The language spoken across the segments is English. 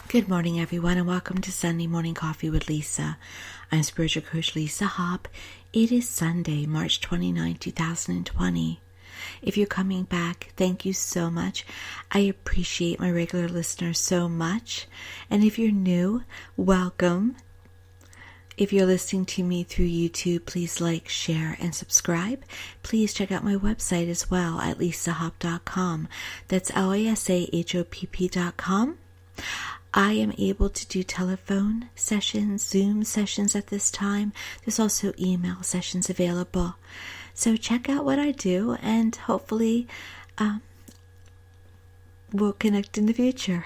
Good morning, everyone, and welcome to Sunday Morning Coffee with Lisa. I'm Spiritual Coach Lisa Hopp. It is Sunday, March 29, 2020. If you're coming back, thank you so much. I appreciate my regular listeners so much. And if you're new, welcome. If you're listening to me through YouTube, please like, share, and subscribe. Please check out my website as well at lisahopp.com. That's lisahopp.com. I am able to do telephone sessions, Zoom sessions at this time. There's also email sessions available. So check out what I do, and hopefully we'll connect in the future.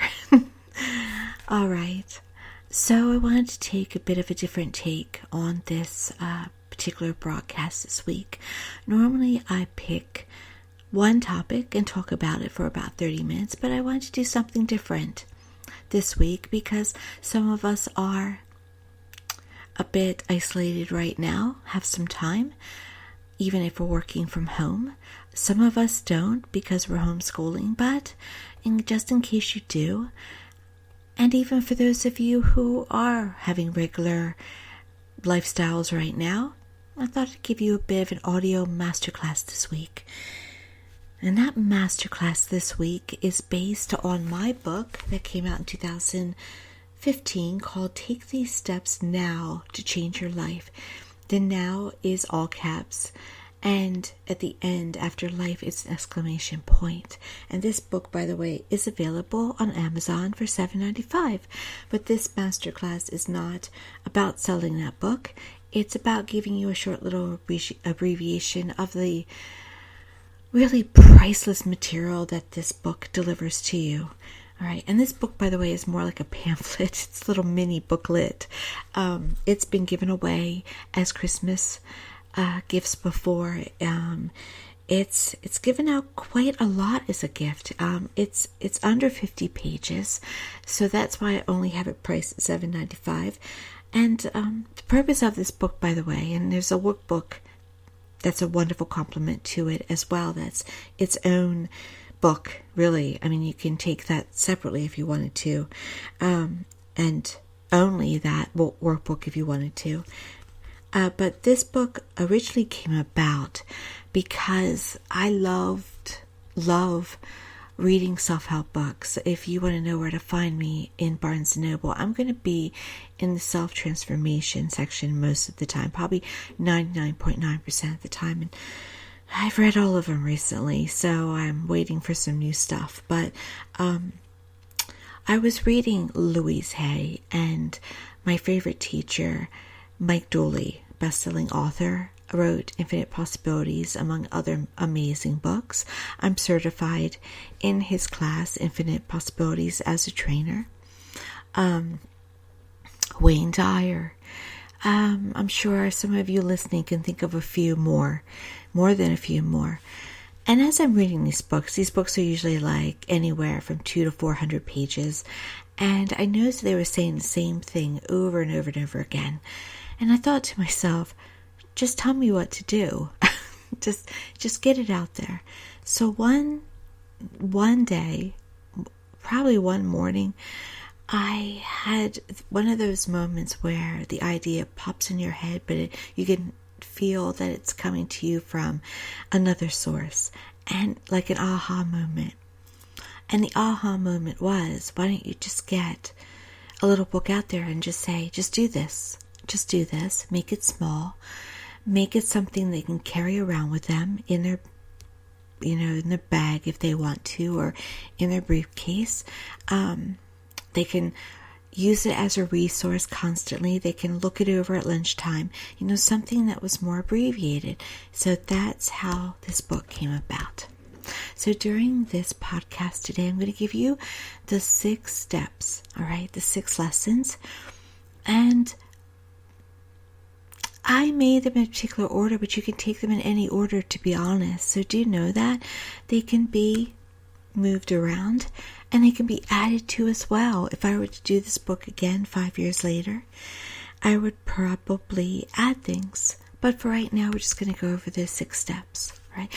All right. So I wanted to take a bit of a different take on this particular broadcast this week. Normally I pick one topic and talk about it for about 30 minutes, but I wanted to do something different this week because some of us are a bit isolated right now, have some time, even if we're working from home. Some of us don't because we're homeschooling, but just in case you do, and even for those of you who are having regular lifestyles right now, I thought I'd give you a bit of an audio masterclass this week. And that masterclass this week is based on my book that came out in 2015 called Take These Steps Now to Change Your Life. The now is all caps, and at the end, after life, is an exclamation point. And this book, by the way, is available on Amazon for $7.95. But this masterclass is not about selling that book. It's about giving you a short little abbreviation of the really priceless material that this book delivers to you. All right, and this book, by the way, is more like a pamphlet. It's a little mini booklet. It's been given away as Christmas gifts before. It's given out quite a lot as a gift. It's under 50 pages, so that's why I only have it priced at $7.95. And the purpose of this book, by the way, and there's a workbook that's a wonderful complement to it as well. That's its own book, really. I mean, you can take that separately if you wanted to, and only that workbook if you wanted to. But this book originally came about because I love reading self-help books. If you want to know where to find me in Barnes & Noble, I'm going to be in the self-transformation section most of the time, probably 99.9% of the time. And I've read all of them recently, so I'm waiting for some new stuff. But I was reading Louise Hay, and my favorite teacher, Mike Dooley, best-selling author, wrote Infinite Possibilities, among other amazing books. I'm certified in his class, Infinite Possibilities, as a trainer. Wayne Dyer. I'm sure some of you listening can think of a few more than a few more. And as I'm reading these books are usually like anywhere from 200 to 400 pages. And I noticed they were saying the same thing over and over and over again. And I thought to myself, just tell me what to do. just get it out there. So one day, probably one morning, I had one of those moments where the idea pops in your head, but you can feel that it's coming to you from another source, and like an aha moment. And the aha moment was, why don't you just get a little book out there and just say, just do this, make it small. Make it something they can carry around with them in their, in their bag if they want to, or in their briefcase. They can use it as a resource constantly. They can look it over at lunchtime. Something that was more abbreviated. So that's how this book came about. So during this podcast today, I'm going to give you the 6 steps, all right, the 6 lessons. And I made them in a particular order, but you can take them in any order, to be honest. So do know that they can be moved around and they can be added to as well. If I were to do this book again 5 years later, I would probably add things. But for right now, we're just going to go over those 6 steps, right?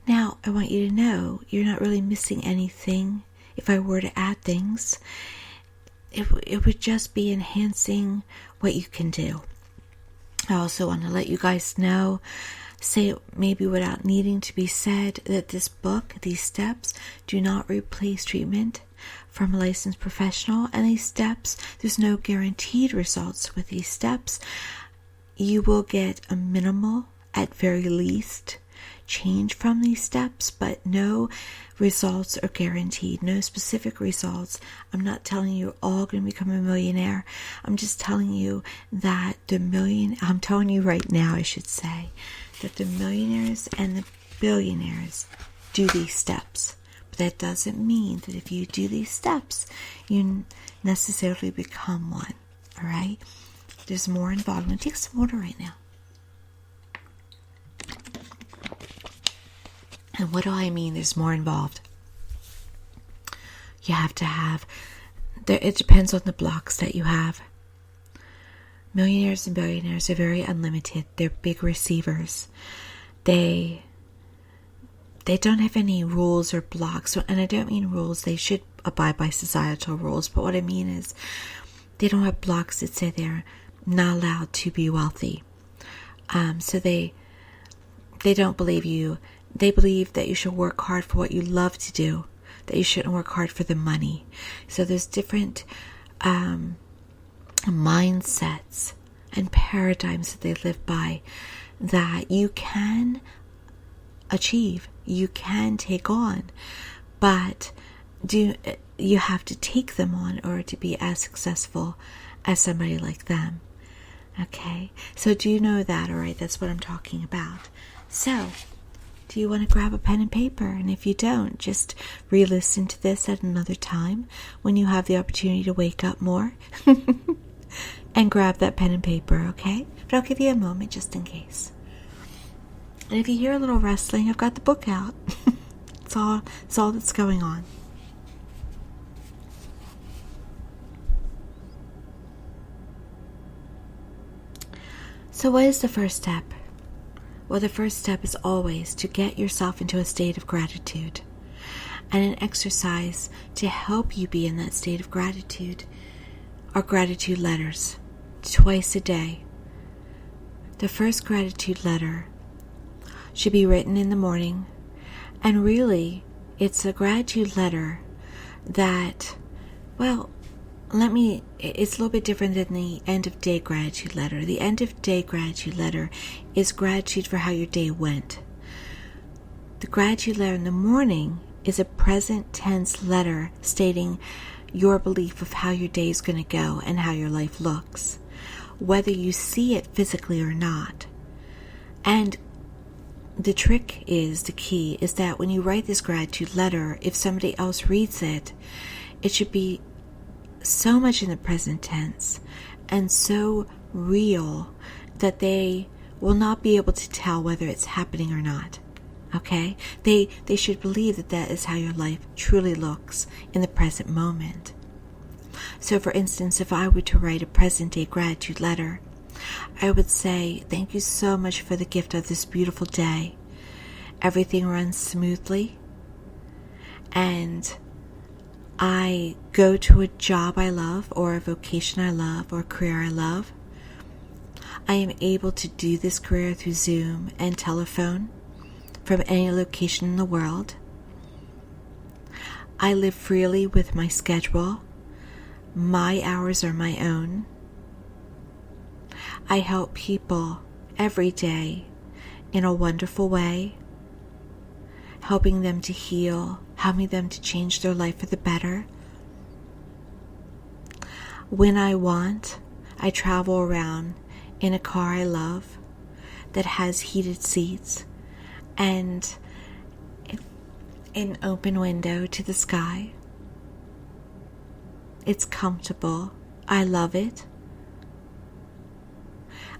Now, I want you to know you're not really missing anything if I were to add things. it would just be enhancing what you can do. I also want to let you guys know, say it maybe without needing to be said, that this book, these steps, do not replace treatment from a licensed professional. And these steps, there's no guaranteed results with these steps. You will get a minimal, at very least, change from these steps, but no results are guaranteed, no specific results. I'm not telling you you're all going to become a millionaire. I'm just telling you that I'm telling you right now, I should say, that the millionaires and the billionaires do these steps. But that doesn't mean that if you do these steps, you necessarily become one. All right? There's more involved. I'm going to take some water right now. And what do I mean there's more involved? You have to have, it depends on the blocks that you have. Millionaires and billionaires are very unlimited. They're big receivers. They don't have any rules or blocks. And I don't mean rules. They should abide by societal rules. But what I mean is they don't have blocks that say they're not allowed to be wealthy. So they don't believe you. They believe that you should work hard for what you love to do, that you shouldn't work hard for the money. So there's different mindsets and paradigms that they live by that you can achieve, you can take on, but you have to take them on or to be as successful as somebody like them. Okay, so do you know that? All right, that's what I'm talking about. So do you want to grab a pen and paper? And if you don't, just re-listen to this at another time when you have the opportunity to wake up more and grab that pen and paper, okay? But I'll give you a moment just in case. And if you hear a little rustling, I've got the book out. It's all that's going on. So what is the first step? Well, the first step is always to get yourself into a state of gratitude. And an exercise to help you be in that state of gratitude are gratitude letters, twice a day. The first gratitude letter should be written in the morning. And really, it's a gratitude letter that, well, it's a little bit different than the end of day gratitude letter. The end of day gratitude letter is gratitude for how your day went. The gratitude letter in the morning is a present tense letter stating your belief of how your day is going to go and how your life looks, whether you see it physically or not. And the key is that when you write this gratitude letter, if somebody else reads it, it should be so much in the present tense and so real that they will not be able to tell whether it's happening or not. Okay? They should believe that is how your life truly looks in the present moment. So for instance, if I were to write a present day gratitude letter, I would say, thank you so much for the gift of this beautiful day. Everything runs smoothly, and I go to a job I love, or a vocation I love, or a career I love. I am able to do this career through Zoom and telephone from any location in the world. I live freely with my schedule. My hours are my own. I help people every day in a wonderful way, helping them to heal, helping them to change their life for the better. When I want, I travel around in a car I love that has heated seats and an open window to the sky. It's comfortable. I love it.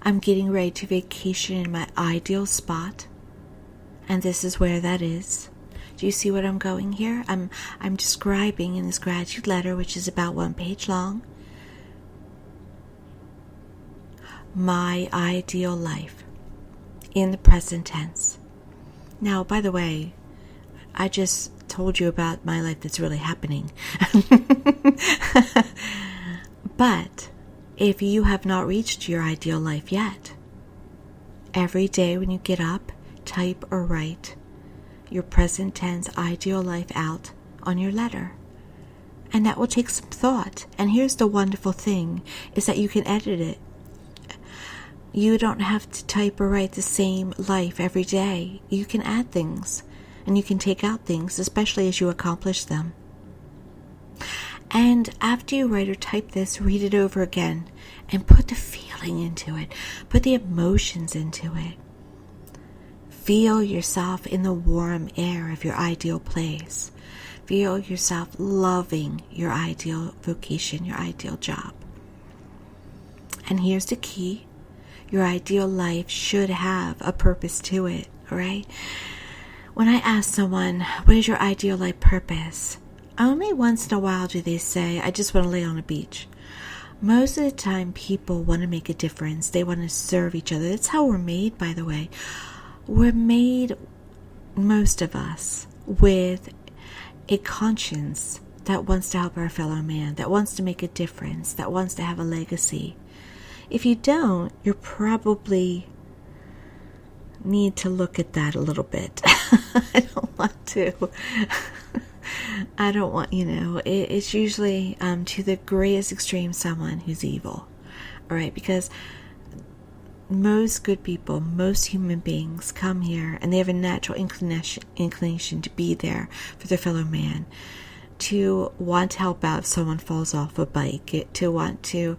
I'm getting ready to vacation in my ideal spot, and this is where that is. Do you see what I'm going here? I'm describing in this gratitude letter, which is about 1 page long, my ideal life in the present tense. Now, by the way, I just told you about my life that's really happening. if you have not reached your ideal life yet. Every day when you get up, type or write your present tense ideal life out on your letter. And that will take some thought. And here's the wonderful thing, is that you can edit it. You don't have to type or write the same life every day. You can add things, and you can take out things, especially as you accomplish them. And after you write or type this, read it over again and put the feeling into it. Put the emotions into it. Feel yourself in the warm air of your ideal place. Feel yourself loving your ideal vocation, your ideal job. And here's the key. Your ideal life should have a purpose to it, all right? When I ask someone, what is your ideal life purpose? Only once in a while do they say, I just want to lay on a beach. Most of the time, people want to make a difference. They want to serve each other. That's how we're made, by the way. We're made, most of us, with a conscience that wants to help our fellow man, that wants to make a difference, that wants to have a legacy. If you don't, you probably need to look at that a little bit. I don't want to. It's usually to the greatest extreme someone who's evil. All right, because most good people, most human beings come here and they have a natural inclination to be there for their fellow man, to want to help out if someone falls off a bike, to want to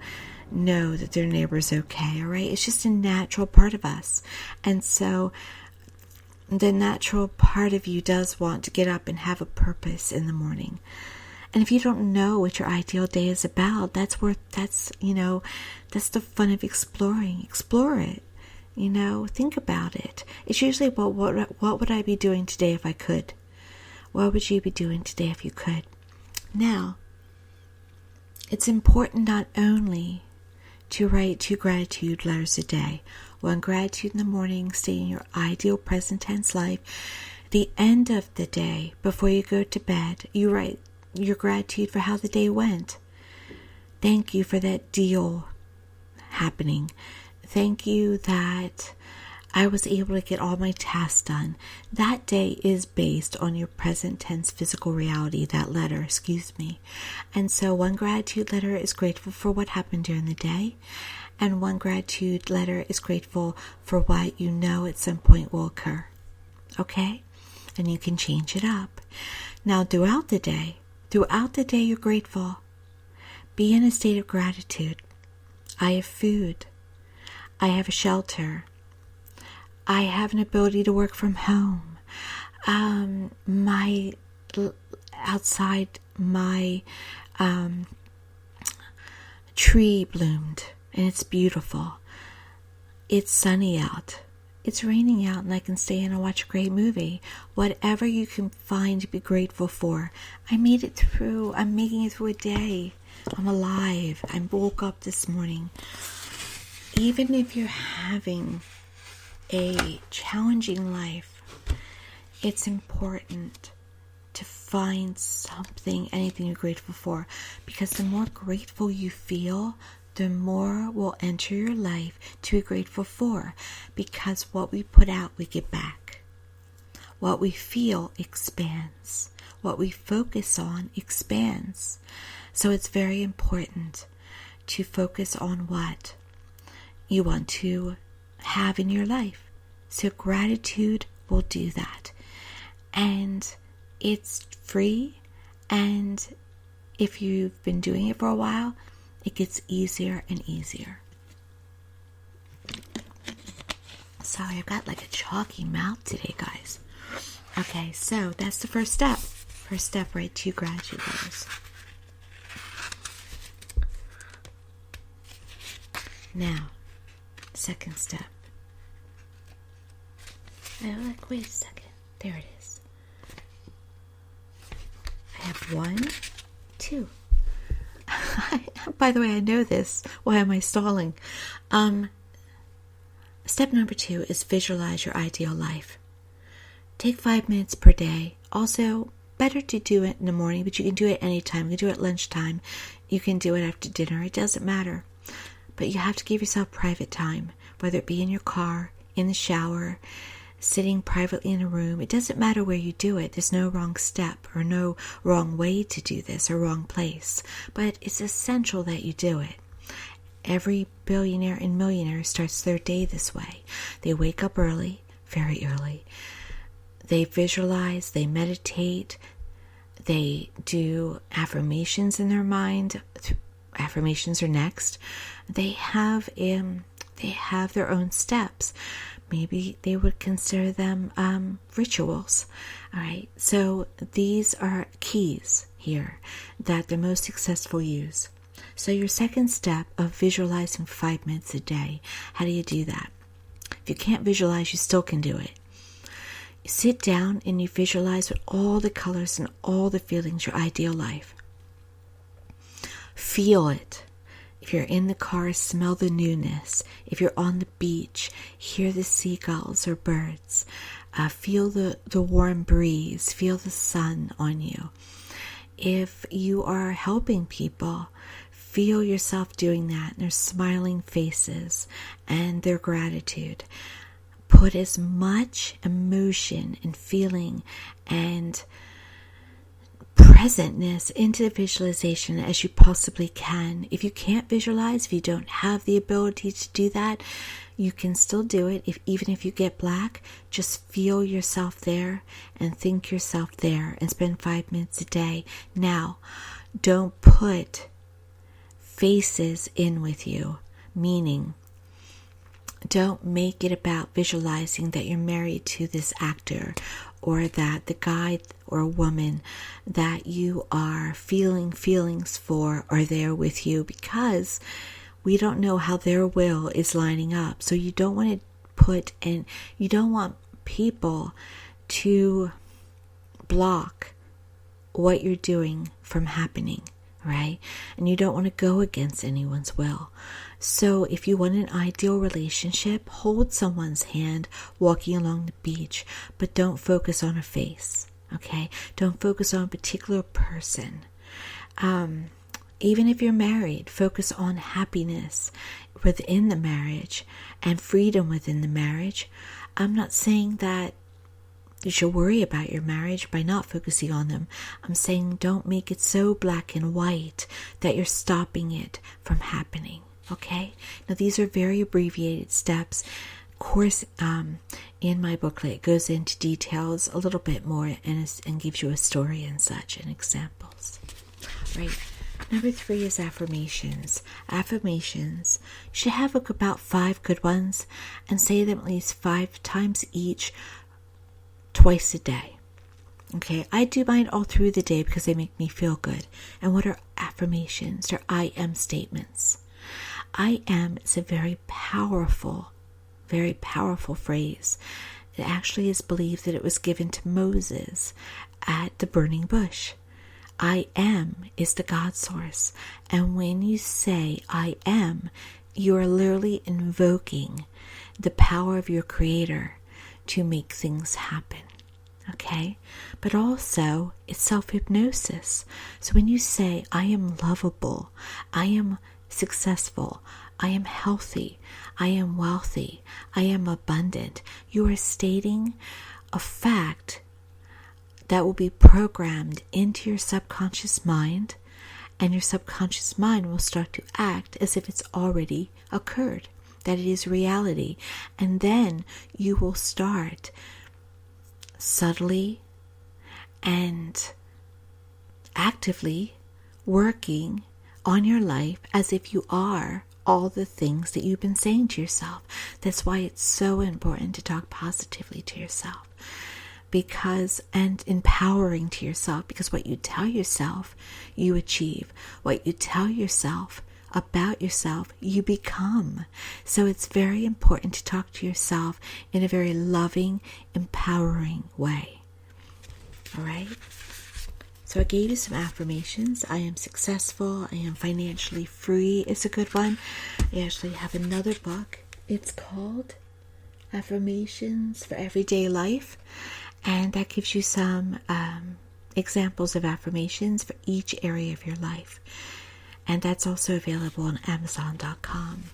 know that their neighbor's okay, all right? It's just a natural part of us. And so the natural part of you does want to get up and have a purpose in the morning. And if you don't know what your ideal day is about, that's the fun of exploring. Explore it. Think about it. It's usually, well, what would I be doing today if I could? What would you be doing today if you could? Now, it's important not only to write 2 gratitude letters a day. 1 gratitude in the morning, stating your ideal present tense life. The end of the day, before you go to bed, you write your gratitude for how the day went. Thank you for that deal happening. Thank you that I was able to get all my tasks done. That day is based on your present tense physical reality, that letter, And so 1 gratitude letter is grateful for what happened during the day. And 1 gratitude letter is grateful for what you know at some point will occur. Okay? And you can change it up. Now, throughout the day you're grateful. Be in a state of gratitude. I have food. I have a shelter. I have an ability to work from home. Outside my tree bloomed and it's beautiful. It's sunny out. It's raining out and I can stay in and watch a great movie. Whatever you can find to be grateful for. I made it through. I'm making it through a day. I'm alive. I woke up this morning. Even if you're having a challenging life, it's important to find anything you're grateful for, because the more grateful you feel, the more will enter your life to be grateful for, because what we put out, we get back. What we feel expands. What we focus on expands. So it's very important to focus on what you want to have in your life. So gratitude will do that. And it's free, and if you've been doing it for a while, it gets easier and easier. Sorry, I've got like a chalky mouth today, guys. Okay, so that's the first step. First step, write 2 gratitude letters. Now, second step. Wait a second. There it is. I have 1, 2. By the way, I know this. Why am I stalling? Step number 2 is visualize your ideal life. Take 5 minutes per day. Also, better to do it in the morning, but you can do it anytime. You can do it at lunchtime. You can do it after dinner. It doesn't matter. but you have to give yourself private time, whether it be in your car, in the shower, sitting privately in a room. It doesn't matter where you do it. There's no wrong step or no wrong way to do this or wrong place, but it's essential that you do it. Every billionaire and millionaire starts their day this way. They wake up early, very early. They visualize, they meditate, they do affirmations in their mind. Affirmations are next. They have their own steps. Maybe they would consider them rituals. All right. So these are keys here that the most successful use. So your second step of visualizing 5 minutes a day, how do you do that? If you can't visualize, you still can do it. You sit down and you visualize with all the colors and all the feelings, your ideal life. Feel it. If you're in the car, smell the newness. If you're on the beach, hear the seagulls or birds. Feel the warm breeze. Feel the sun on you. If you are helping people, feel yourself doing that, and their smiling faces and their gratitude. Put as much emotion and feeling and presentness into the visualization as you possibly can. If you can't visualize, if you don't have the ability to do that, you can still do it. Even if you get black, just feel yourself there and think yourself there and spend 5 minutes a day. Now, don't put faces in with you, meaning don't make it about visualizing that you're married to this actor or that the guy or woman that you are feeling feelings for are there with you, because we don't know how their will is lining up. So you don't want to you don't want people to block what you're doing from happening, right? And you don't want to go against anyone's will. So if you want an ideal relationship, hold someone's hand walking along the beach, but don't focus on a face, okay? Don't focus on a particular person. Even if you're married, focus on happiness within the marriage and freedom within the marriage. I'm not saying that you should worry about your marriage by not focusing on them. I'm saying don't make it so black and white that you're stopping it from happening. Okay? Now, these are very abbreviated steps. Of course, in my booklet, it goes into details a little bit more and gives you a story and such and examples. Right? Number 3 is affirmations. Affirmations, you should have about 5 good ones and say them at least 5 times each, twice a day. Okay? I do mine all through the day because they make me feel good. And what are affirmations? They're I am statements. I am is a very powerful phrase. It actually is believed that it was given to Moses at the burning bush. I am is the God source. And when you say I am, you are literally invoking the power of your Creator to make things happen. Okay? But also, it's self-hypnosis. So when you say I am lovable, I am successful, I am healthy, I am wealthy, I am abundant, you are stating a fact that will be programmed into your subconscious mind, and your subconscious mind will start to act as if it's already occurred, that it is reality. And then you will start subtly and actively working on your life as if you are all the things that you've been saying to yourself. That's why it's so important to talk positively to yourself, and empowering to yourself, because what you tell yourself, you achieve. What you tell yourself about yourself, you become. So it's very important to talk to yourself in a very loving, empowering way. All right? So I gave you some affirmations. I am successful. I am financially free is a good one. I actually have another book. It's called Affirmations for Everyday Life. And that gives you some examples of affirmations for each area of your life. And that's also available on Amazon.com.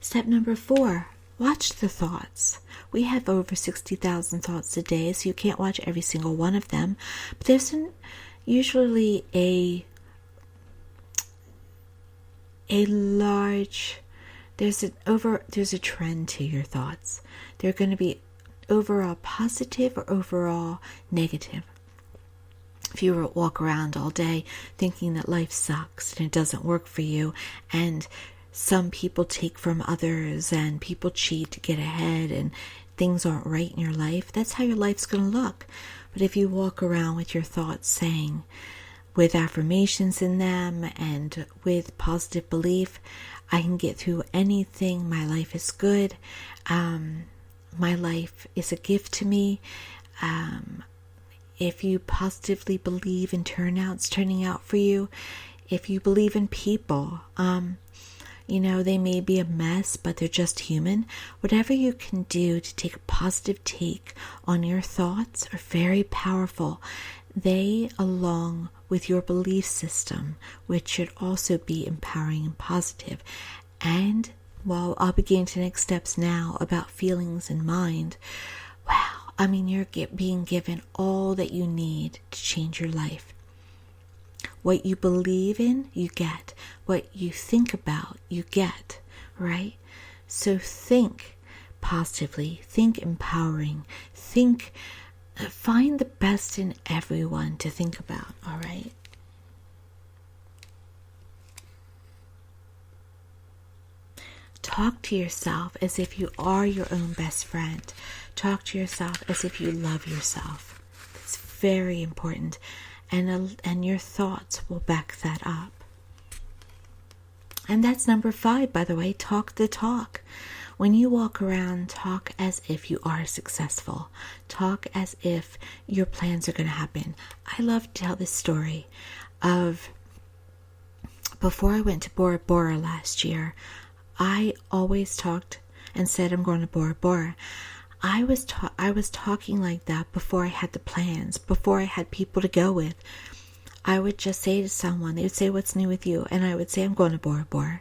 Step number 4, watch the thoughts. We have over 60,000 thoughts a day, so you can't watch every single one of them. But there's usually there's a trend to your thoughts. They're going to be overall positive or overall negative. If you walk around all day thinking that life sucks and it doesn't work for you, and some people take from others and people cheat to get ahead and things aren't right in your life, that's how your life's going to look. But if you walk around with your thoughts saying, with affirmations in them and with positive belief, I can get through anything, my life is good, my life is a gift to me. If you positively believe in turnouts turning out for you, if you believe in people, they may be a mess, but they're just human. Whatever you can do to take a positive take on your thoughts are very powerful. They, along with your belief system, which should also be empowering and positive. And, well, I'll begin to next steps now about feelings and mind. Wow, you're being given all that you need to change your life. What you believe in, you get. What you think about, you get, right? So think positively, think empowering, find the best in everyone to think about, all right? Talk to yourself as if you are your own best friend. Talk to yourself as if you love yourself. It's very important. And your thoughts will back that up. And that's number 5, by the way, talk the talk. When you walk around, talk as if you are successful. Talk as if your plans are going to happen. I love to tell this story of before I went to Bora Bora last year. I always talked and said I'm going to Bora Bora. I was talking like that before I had the plans, before I had people to go with. I would just say to someone, they would say, "What's new with you?" And I would say, "I'm going to Bora Bora."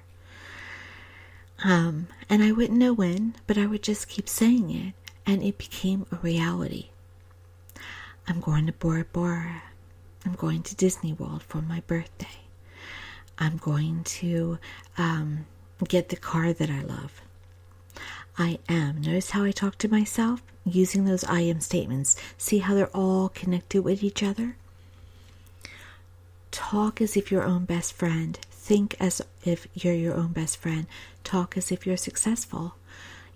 And I wouldn't know when, but I would just keep saying it, and it became a reality. I'm going to Bora Bora. I'm going to Disney World for my birthday. I'm going to get the car that I love. I am. Notice how I talk to myself? Using those I am statements. See how they're all connected with each other? Talk as if your own best friend. Think as if you're your own best friend. Talk as if you're successful.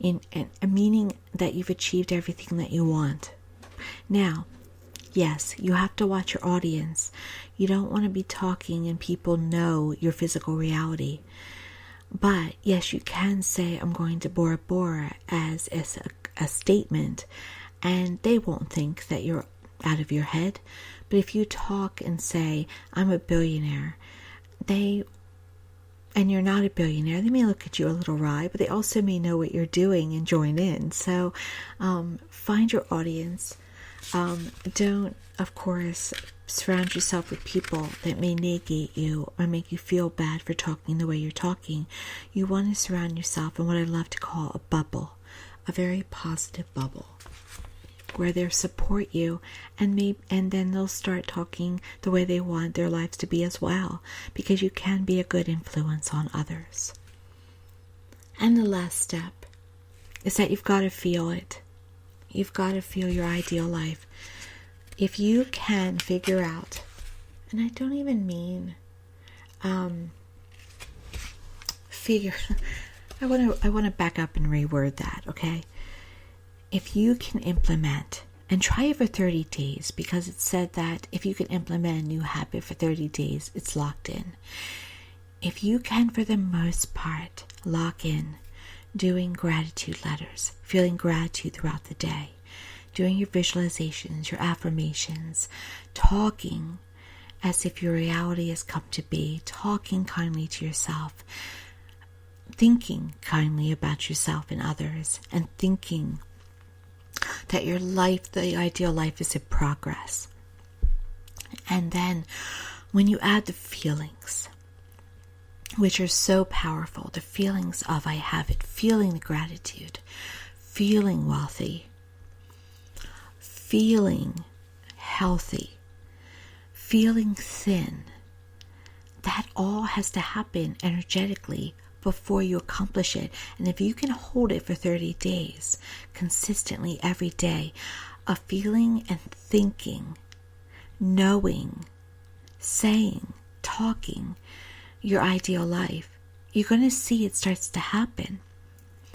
Meaning that you've achieved everything that you want. Now, yes, you have to watch your audience. You don't want to be talking and people know your physical reality. But yes, you can say I'm going to Bora Bora as a statement, and they won't think that you're out of your head. But if you talk and say I'm a billionaire, and you're not a billionaire, they may look at you a little wry, but they also may know what you're doing and join in. So find your audience. Don't, of course, surround yourself with people that may negate you or make you feel bad for talking the way you're talking. You want to surround yourself in what I love to call a bubble, a very positive bubble, where they'll support you and then they'll start talking the way they want their lives to be as well, because you can be a good influence on others. And the last step is that you've got to feel it. You've got to feel your ideal life. If you can figure out, and I don't even mean I want to back up and reword that, okay? If you can implement, and try it for 30 days, because it said that if you can implement a new habit for 30 days, it's locked in. If you can, for the most part, lock in doing gratitude letters, feeling gratitude throughout the day, doing your visualizations, your affirmations, talking as if your reality has come to be, talking kindly to yourself, thinking kindly about yourself and others, and thinking that your life, the ideal life, is in progress. And then when you add the feelings, which are so powerful. The feelings of I have it, feeling the gratitude, feeling wealthy, feeling healthy, feeling thin. That all has to happen energetically before you accomplish it. And if you can hold it for 30 days, consistently every day, of feeling and thinking, knowing, saying, talking your ideal life, you're going to see it starts to happen.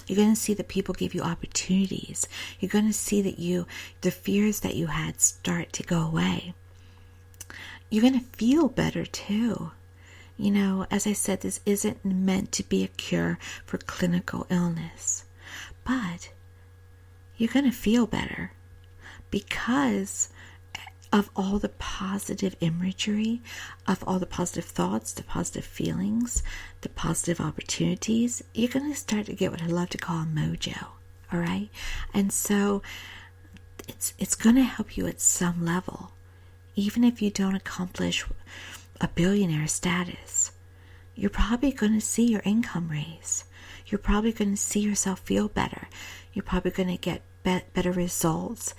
You're going to see that people give you opportunities. You're going to see that the fears that you had start to go away. You're going to feel better too. You know, as I said, this isn't meant to be a cure for clinical illness, but you're going to feel better because of all the positive imagery, of all the positive thoughts, the positive feelings, the positive opportunities. You're going to start to get what I love to call a mojo, all right? And so it's going to help you at some level, even if you don't accomplish a billionaire status. You're probably going to see your income raise. You're probably going to see yourself feel better. You're probably going to get better results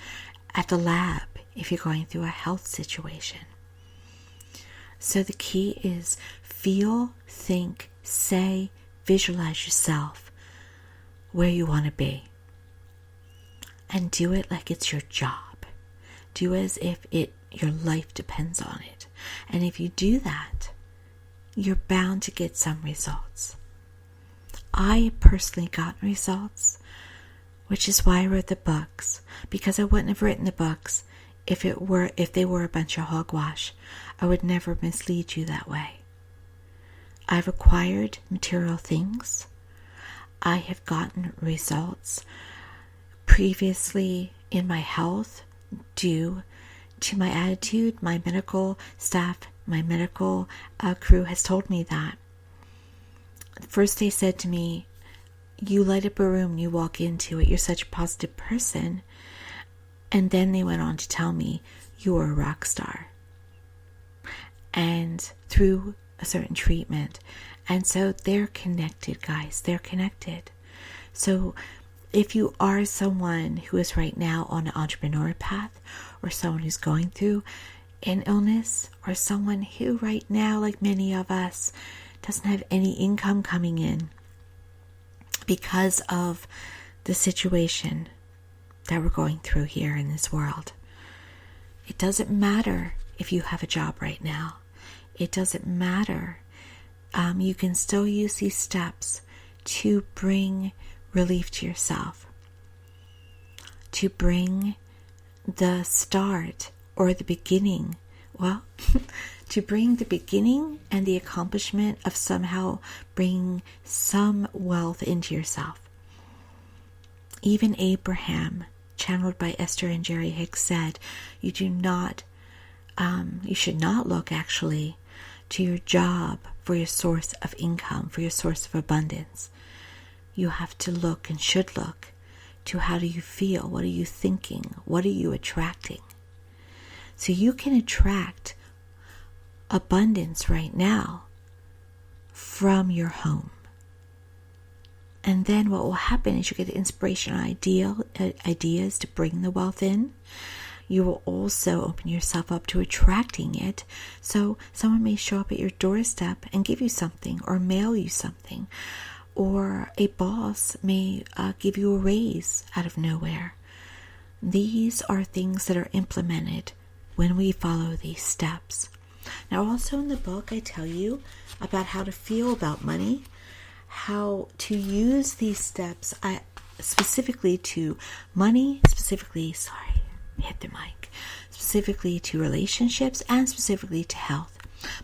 at the lab if you're going through a health situation. So the key is feel, think, say, visualize yourself where you want to be. And do it like it's your job. Do as if your life depends on it. And if you do that, you're bound to get some results. I personally got results, which is why I wrote the books, because I wouldn't have written the books if they were a bunch of hogwash. I would never mislead you that way. I've acquired material things. I have gotten results previously in my health due to my attitude. My medical staff, my medical crew has told me that. First they said to me, you light up a room and you walk into it. You're such a positive person. And then they went on to tell me, you're a rock star. And through a certain treatment. And so they're connected, guys. They're connected. So if you are someone who is right now on an entrepreneur path, or someone who's going through an illness, or someone who right now, like many of us, doesn't have any income coming in because of the situation that we're going through here in this world. It doesn't matter if you have a job right now. It doesn't matter. You can still use these steps to bring relief to yourself, to bring the start or the beginning, to bring the beginning and the accomplishment of somehow bringing some wealth into yourself. Even Abraham, channeled by Esther and Jerry Hicks, said, you should not look actually to your job for your source of income, for your source of abundance. You have to look and should look to how do you feel, what are you thinking, what are you attracting. So you can attract abundance right now from your home. And then what will happen is you get the inspiration ideas to bring the wealth in. You will also open yourself up to attracting it. So someone may show up at your doorstep and give you something or mail you something. Or a boss may give you a raise out of nowhere. These are things that are implemented when we follow these steps. Now also in the book I tell you about how to feel about money, how to use these steps specifically to money, specifically to relationships, and specifically to health.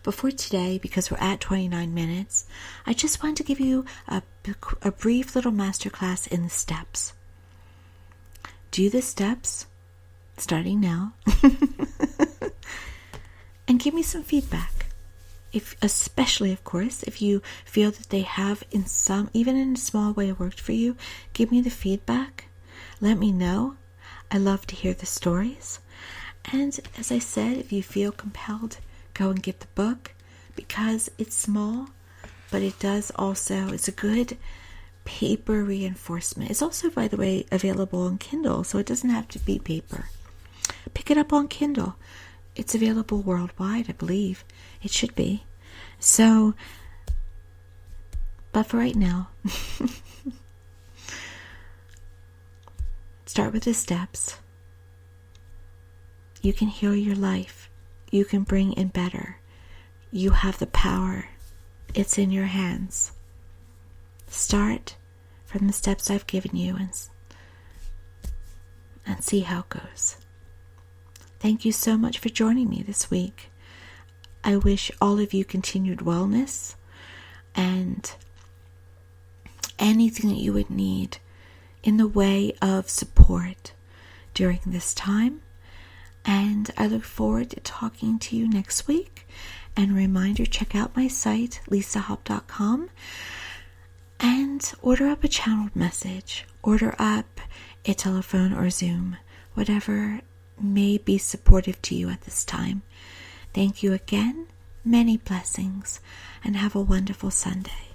But for today, because we're at 29 minutes, I just wanted to give you a brief little masterclass in the steps. Do the steps, starting now, and give me some feedback. Especially, of course, if you feel that they have even in a small way worked for you, give me the feedback. Let me know. I love to hear the stories. And as I said, if you feel compelled, go and get the book because it's small, but it does also, it's a good paper reinforcement. It's also, by the way, available on Kindle, so it doesn't have to be paper. Pick it up on Kindle. It's available worldwide, I believe. It should be. So, but for right now, start with the steps. You can heal your life. You can bring in better. You have the power. It's in your hands. Start from the steps I've given you and see how it goes. Thank you so much for joining me this week. I wish all of you continued wellness and anything that you would need in the way of support during this time. And I look forward to talking to you next week. And a reminder, check out my site, lisahop.com, and order up a channeled message. Order up a telephone or Zoom, whatever may be supportive to you at this time. Thank you again, many blessings, and have a wonderful Sunday.